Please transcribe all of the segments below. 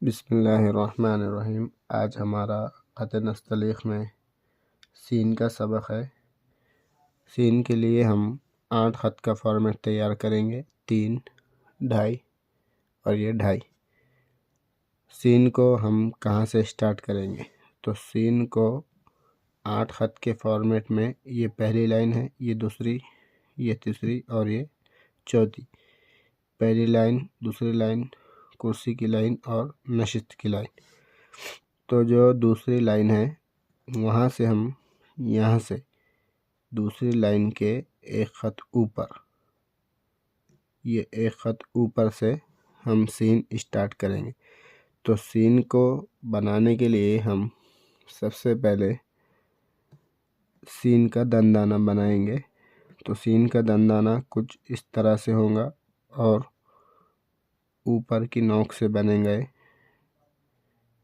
बिस्मिल्लाहिर्रहमानिर्रहीम। आज हमारा ख़त नस्तलीक़ में सीन का सबक है। सीन के लिए हम 8 ख़त का फॉर्मेट तैयार करेंगे, 3, 2.5 और ये 2.5। सीन को हम कहाँ से स्टार्ट करेंगे? तो सीन को 8 ख़त के फॉर्मेट में ये पहली लाइन है, ये दूसरी, ये तीसरी और ये चौथी। पहली लाइन, दूसरी लाइन, कुर्सी की लाइन और नशिस्त की लाइन। तो जो दूसरी लाइन है वहाँ से हम यहाँ से दूसरी लाइन के एक ख़त ऊपर, ये एक ख़त ऊपर से हम सीन स्टार्ट करेंगे। तो सीन को बनाने के लिए हम सबसे पहले सीन का दंदाना बनाएंगे। तो सीन का दंदाना कुछ इस तरह से होगा और ऊपर की नोक से बनेंगे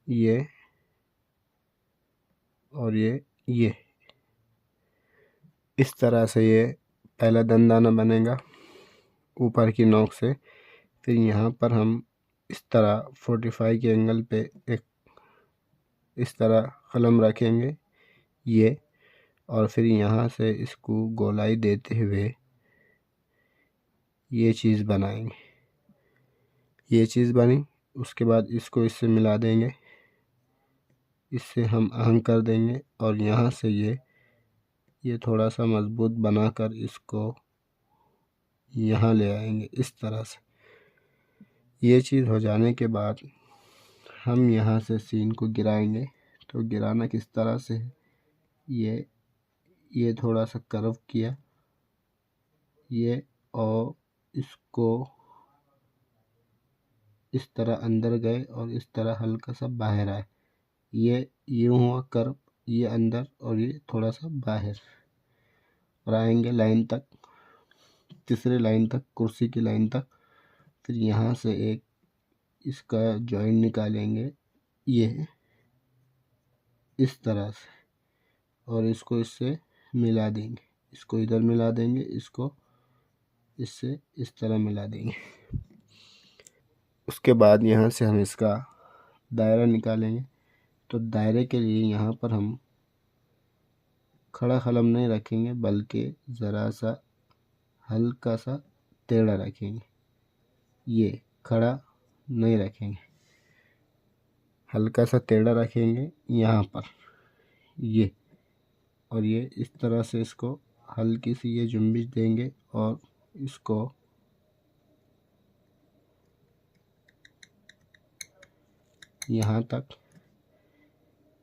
ये और ये इस तरह से ये पहला दंदाना बनेगा ऊपर की नोक से। फिर यहाँ पर हम इस तरह 45 के एंगल पे एक इस तरह कलम रखेंगे ये, और फिर यहाँ से इसको गोलाई देते हुए ये चीज़ बनाएंगे। ये चीज़ बनी, उसके बाद इसको इससे मिला देंगे, इससे हम आहंग कर देंगे और यहाँ से ये थोड़ा सा मजबूत बनाकर इसको यहाँ ले आएंगे इस तरह से। ये चीज़ हो जाने के बाद हम यहाँ से सीन को गिराएंगे। तो गिराना किस तरह से है, ये थोड़ा सा कर्व किया ये, और इसको इस तरह अंदर गए और इस तरह हल्का सा बाहर आए। ये यूँ हुआ कर्व, ये अंदर और ये थोड़ा सा बाहर, और आएंगे लाइन तक, तीसरी लाइन तक, कुर्सी की लाइन तक। फिर यहाँ से एक इसका जॉइंट निकालेंगे ये इस तरह से, और इसको इससे मिला देंगे, इसको इधर मिला देंगे, इसको इससे इस तरह मिला देंगे। उसके बाद यहाँ से हम इसका दायरा निकालेंगे। तो दायरे के लिए यहाँ पर हम खड़ा कलम नहीं रखेंगे, बल्कि ज़रा सा हल्का सा टेढ़ा रखेंगे। ये खड़ा नहीं रखेंगे, हल्का सा टेढ़ा रखेंगे यहाँ पर ये, और ये इस तरह से इसको हल्की सी ये जुम्बिश देंगे और इसको यहाँ तक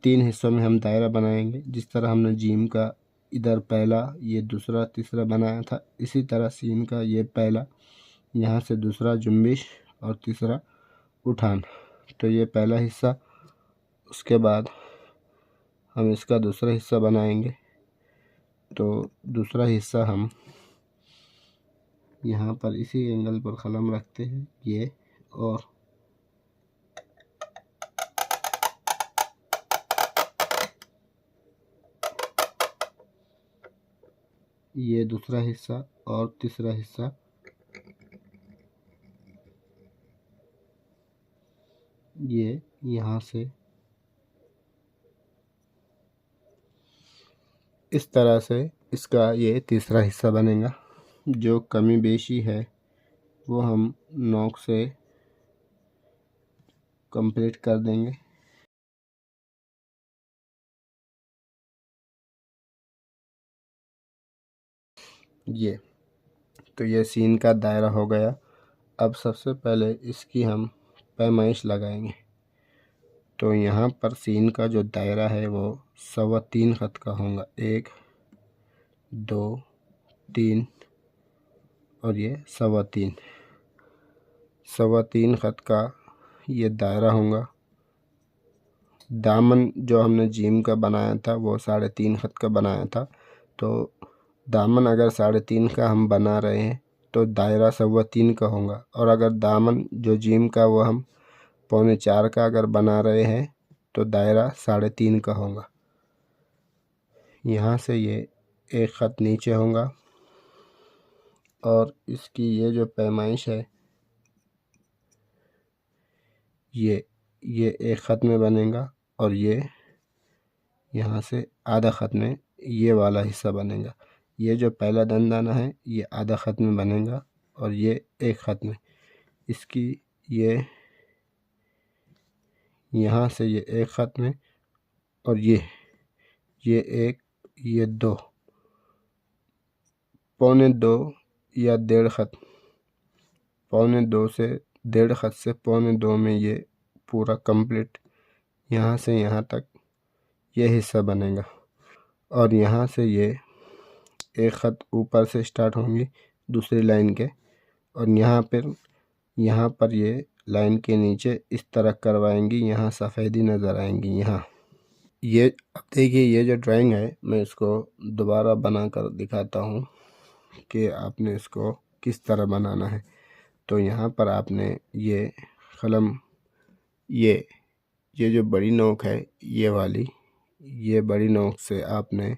3 हिस्सों में हम दायरा बनाएंगे। जिस तरह हमने जीम का इधर पहला, ये दूसरा, तीसरा बनाया था, इसी तरह सीन का ये पहला, यहाँ से दूसरा जुम्बिश और तीसरा उठान। तो ये पहला हिस्सा। उसके बाद हम इसका दूसरा हिस्सा बनाएंगे। तो दूसरा हिस्सा हम यहाँ पर इसी एंगल पर कलम रखते हैं ये, और ये दूसरा हिस्सा और तीसरा हिस्सा ये यहाँ से इस तरह से इसका ये तीसरा हिस्सा बनेगा। जो कमी बेशी है वो हम नोक से कंप्लीट कर देंगे। ये सीन का दायरा हो गया। अब सबसे पहले इसकी हम पैमाइश लगाएंगे। तो यहाँ पर सीन का जो दायरा है वो 3.25 ख़त का होगा, 1, 2, 3 और ये 3.25 ख़त का ये दायरा होगा। दामन जो हमने जीम का बनाया था वो 3.5 ख़त का बनाया था। तो दामन अगर 3.5 का हम बना रहे हैं तो दायरा 3.25 का होगा, और अगर दामन जो जीम का वो हम 3.25 का अगर बना रहे हैं तो दायरा 3.5 का होगा। यहाँ से ये एक ख़त नीचे होगा, और इसकी ये जो पैमाइश है ये ये एक ख़त में बनेगा और ये यहाँ से आधा ख़त में ये वाला हिस्सा बनेगा। ये जो पहला दंदाना है ये आधा ख़त में बनेगा और ये एक ख़त में। इसकी ये यहाँ से ये एक ख़त में और ये एक, ये 2, पौने 2 या 1.5 ख़त, पौने 2 से 1.5 ख़त से पौने 2 में ये पूरा कंप्लीट यहाँ से यहाँ तक ये हिस्सा बनेगा। और यहाँ से ये एक ख़त ऊपर से स्टार्ट होंगी दूसरी लाइन के, और यहाँ पर ये लाइन के नीचे इस तरह करवाएंगी, यहाँ सफ़ेदी नज़र आएंगी यहाँ। ये अब देखिए ये जो ड्राइंग है मैं इसको दोबारा बना कर दिखाता हूँ कि आपने इसको किस तरह बनाना है। तो यहाँ पर आपने ये कलम ये जो बड़ी नोक है ये वाली, ये बड़ी नोक से आपने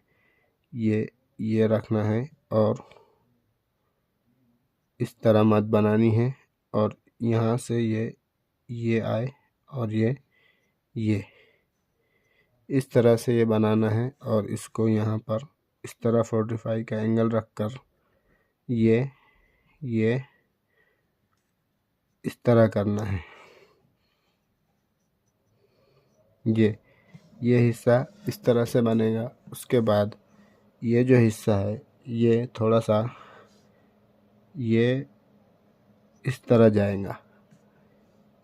ये रखना है और इस तरह मत बनानी है। और यहाँ से ये आए और ये इस तरह से ये बनाना है। और इसको यहाँ पर इस तरह 45 का एंगल रखकर ये इस तरह करना है। ये हिस्सा इस तरह से बनेगा। उसके बाद ये जो हिस्सा है ये थोड़ा सा ये इस तरह जाएगा।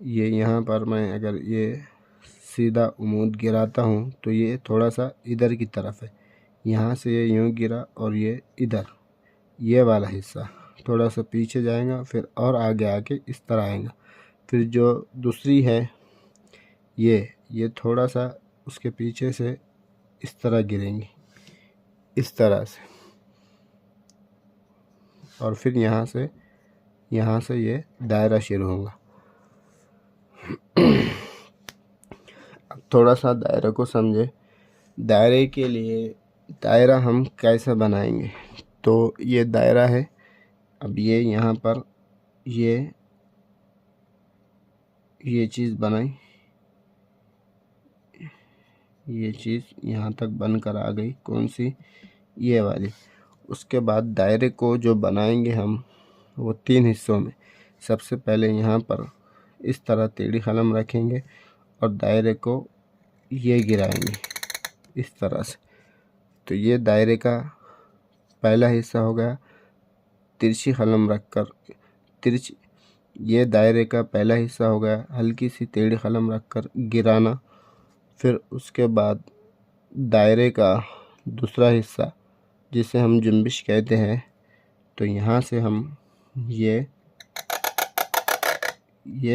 ये यहाँ पर मैं अगर ये सीधा उम्मीद गिराता हूँ तो ये थोड़ा सा इधर की तरफ है। यहाँ से ये यूँ गिरा और ये इधर, ये वाला हिस्सा थोड़ा सा पीछे जाएगा, फिर और आगे आके इस तरह आएगा। फिर जो दूसरी है ये थोड़ा सा उसके पीछे से इस तरह गिरेंगी, इस तरह से। और फिर यहाँ से ये दायरा शुरू होगा। अब थोड़ा सा दायरे को समझे। दायरे के लिए दायरा हम कैसे बनाएंगे, तो ये दायरा है। अब ये यहाँ पर ये चीज़ बनाई, ये चीज़ यहाँ तक बनकर आ गई। कौन सी? ये वाली। उसके बाद दायरे को जो बनाएंगे हम वो 3 हिस्सों में। सबसे पहले यहाँ पर इस तरह टेढ़ी कलम रखेंगे और दायरे को ये गिराएंगे इस तरह से। तो ये दायरे का पहला हिस्सा हो गया। तिरछी कलम रखकर ये दायरे का पहला हिस्सा हो गया। हल्की सी टेढ़ी कलम रखकर गिराना। फिर उसके बाद दायरे का दूसरा हिस्सा जिसे हम जुम्बिश कहते हैं, तो यहाँ से हम ये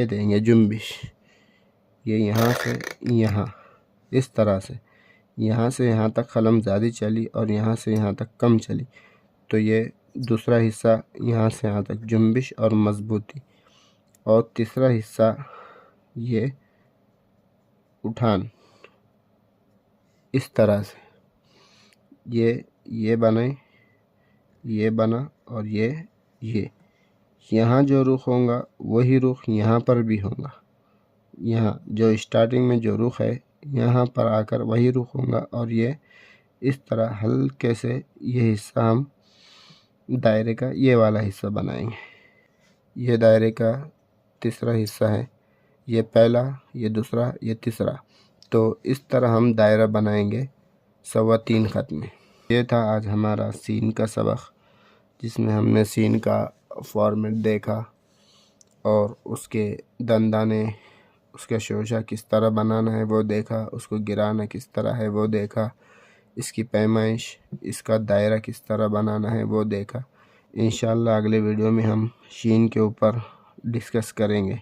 देंगे जुम्बिश। ये यहाँ से यहाँ इस तरह से, यहाँ से यहाँ तक कलम ज़्यादा चली और यहाँ से यहाँ तक कम चली, तो ये दूसरा हिस्सा यहाँ से यहाँ तक जुम्बिश और मजबूती। और तीसरा हिस्सा ये उठान इस तरह से। ये बने, ये बना और ये यहाँ जो रुख होगा वही रुख यहाँ पर भी होगा। यहाँ जो स्टार्टिंग में जो रुख है यहाँ पर आकर वही रुख होगा। और ये इस तरह हल्के से ये हिस्सा हम दायरे का ये वाला हिस्सा बनाएंगे। ये दायरे का तीसरा हिस्सा है। ये पहला, ये दूसरा, ये तीसरा। तो इस तरह हम दायरा बनाएंगे 3.25 ख़त में। ये था आज हमारा सीन का सबक, जिसमें हमने सीन का फॉर्मेट देखा और उसके दंदाने, उसका शोशा किस तरह बनाना है वो देखा, उसको गिराना किस तरह है वो देखा, इसकी पैमाइश, इसका दायरा किस तरह बनाना है वो देखा। इंशाअल्लाह अगले वीडियो में हम शीन के ऊपर डिस्कस करेंगे।